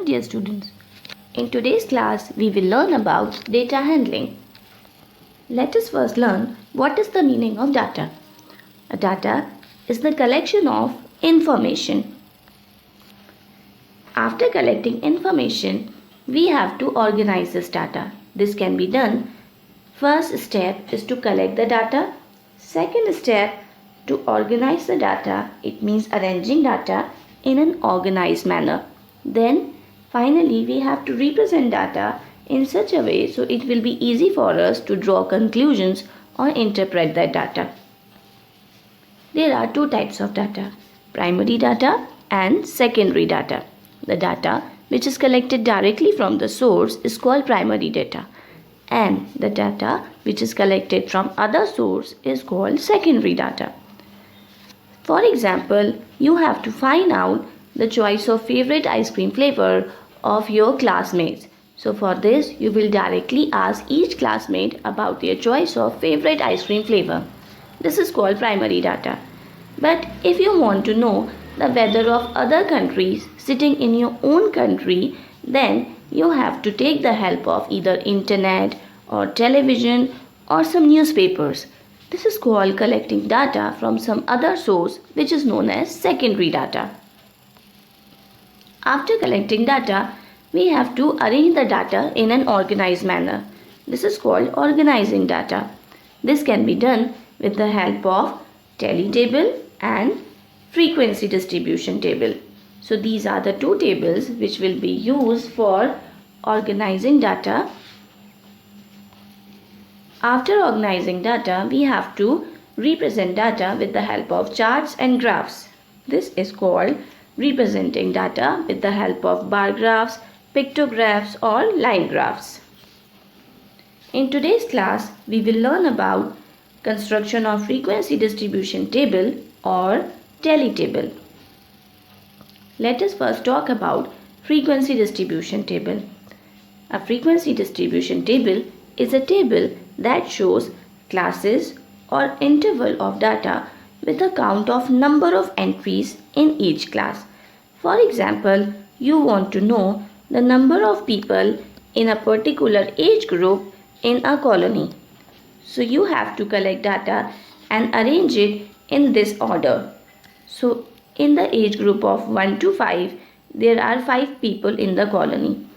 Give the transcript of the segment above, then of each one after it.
Dear students, in today's class we will learn about data handling. Let us first learn what is the meaning of data. A data is the collection of information. After collecting information, we have to organize this data. This can be done. First step is to collect the data. Second step, to organize the data. It means arranging data in an organized manner. Then finally we have to represent data in such a way so it will be easy for us to draw conclusions or interpret that data. There are two types of data, primary data and secondary data. The data which is collected directly from the source is called primary data, and the data which is collected from other source is called secondary data. For example, you have to find out the choice of favorite ice cream flavor of your classmates. So for this, you will directly ask each classmate about their choice of favorite ice cream flavor. This is called primary data. But if you want to know the weather of other countries sitting in your own country, then you have to take the help of either internet or television or some newspapers. This is called collecting data from some other source, which is known as secondary data. After collecting data, we have to arrange the data in an organized manner. This is called organizing data. This can be done with the help of tally table and frequency distribution table. So these are the two tables which will be used for organizing data. After organizing data, we have to represent data with the help of charts and graphs. This is called representing data with the help of bar graphs, pictographs or line graphs. In today's class, we will learn about construction of frequency distribution table or tally table. Let us first talk about frequency distribution table. A frequency distribution table is a table that shows classes or interval of data with a count of number of entries in each class. For example, you want to know the number of people in a particular age group in a colony. So you have to collect data and arrange it in this order. So in the age group of 1 to 5, there are 5 people in the colony.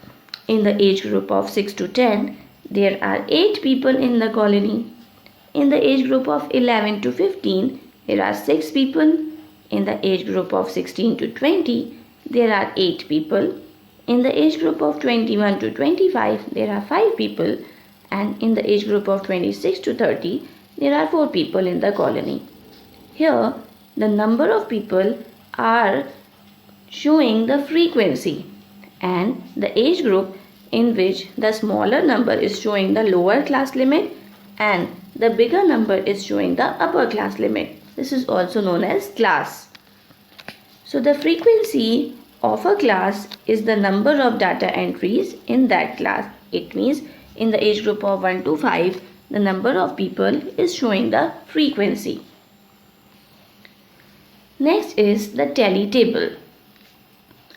In the age group of 6 to 10, there are 8 people in the colony. In the age group of 11 to 15, there are 6 people. In the age group of 16 to 20, there are 8 people. In the age group of 21 to 25, there are 5 people. And in the age group of 26 to 30, there are 4 people in the colony. Here, the number of people are showing the frequency, and the age group in which the smaller number is showing the lower class limit and the bigger number is showing the upper class limit. This is also known as class. So the frequency of a class is the number of data entries in that class. It means in the age group of 1 to 5, the number of people is showing the frequency. Next is the tally table.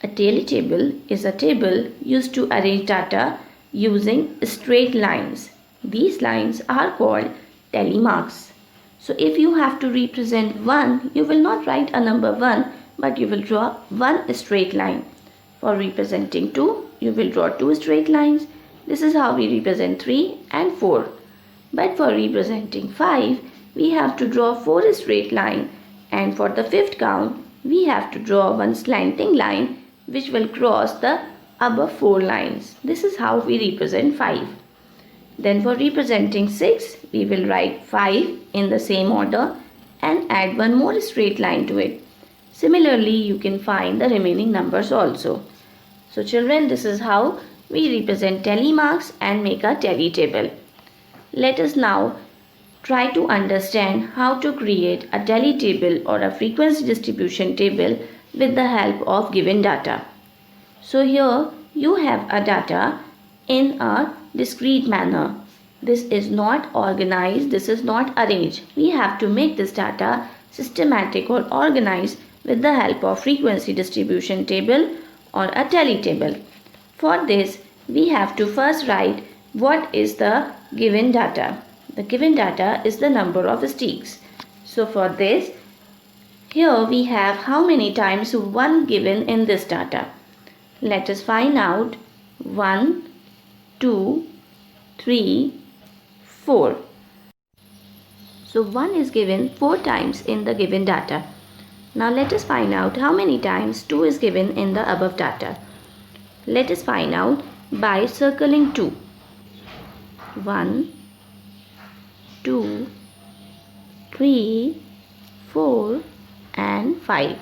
A tally table is a table used to arrange data using straight lines. These lines are called tally marks. So if you have to represent 1, you will not write a number 1, but you will draw one straight line. For representing 2, you will draw 2 straight lines. This is how we represent 3 and 4. But for representing 5, we have to draw 4 straight lines, and for the 5th count, we have to draw one slanting line which will cross the above 4 lines. This is how we represent 5. Then for representing 6, we will write 5 in the same order and add one more straight line to it. Similarly, you can find the remaining numbers also. So children, this is how we represent tally marks and make a tally table. Let us now try to understand how to create a tally table or a frequency distribution table with the help of given data. So here you have a data in a discrete manner. This is not organized, this is not arranged. We have to make this data systematic or organized with the help of frequency distribution table or a tally table. For this, we have to first write what is the given data. The given data is the number of sticks. So for this, here we have how many times 1 given in this data. Let us find out 1, 2, 3, 4. So 1 is given 4 times in the given data. Now let us find out how many times 2 is given in the above data. Let us find out by circling 2. 1, 2, 3, 4 and 5.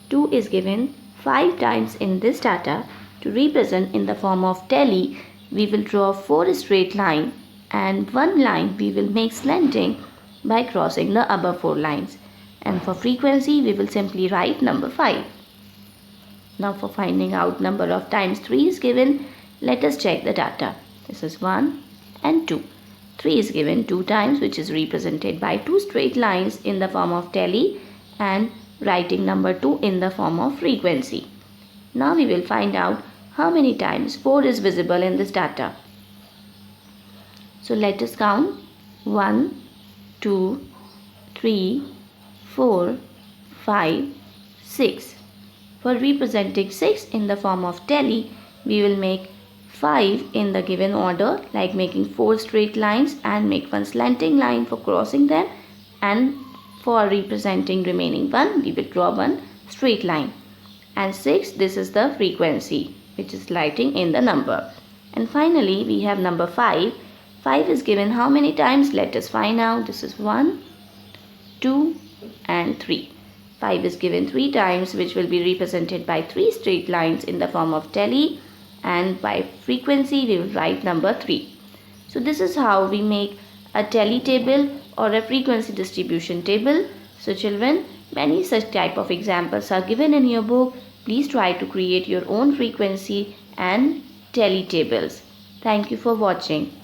2 is given 5 times in this data. To represent in the form of tally, we will draw 4 straight lines and 1 line we will make slanting by crossing the above 4 lines. And for frequency, we will simply write number 5. Now for finding out number of times 3 is given, let us check the data. This is 1 and 2. 3 is given 2 times, which is represented by 2 straight lines in the form of tally and writing number 2 in the form of frequency. Now we will find out how many times 4 is visible in this data. So let us count 1, 2, 3, 4, 5, 6. For representing 6 in the form of tally, we will make 5 in the given order, like making 4 straight lines and make 1 slanting line for crossing them, and for representing remaining 1, we will draw 1 straight line. And 6, this is the frequency, which is writing in the number. And finally, we have number 5. 5 is given how many times? Let us find out. This is 1, 2 and 3. 5 is given 3 times, which will be represented by 3 straight lines in the form of tally, and by frequency we will write number 3. So this is how we make a tally table or a frequency distribution table. So children, many such type of examples are given in your book. Please try to create your own frequency and tally tables. Thank you for watching.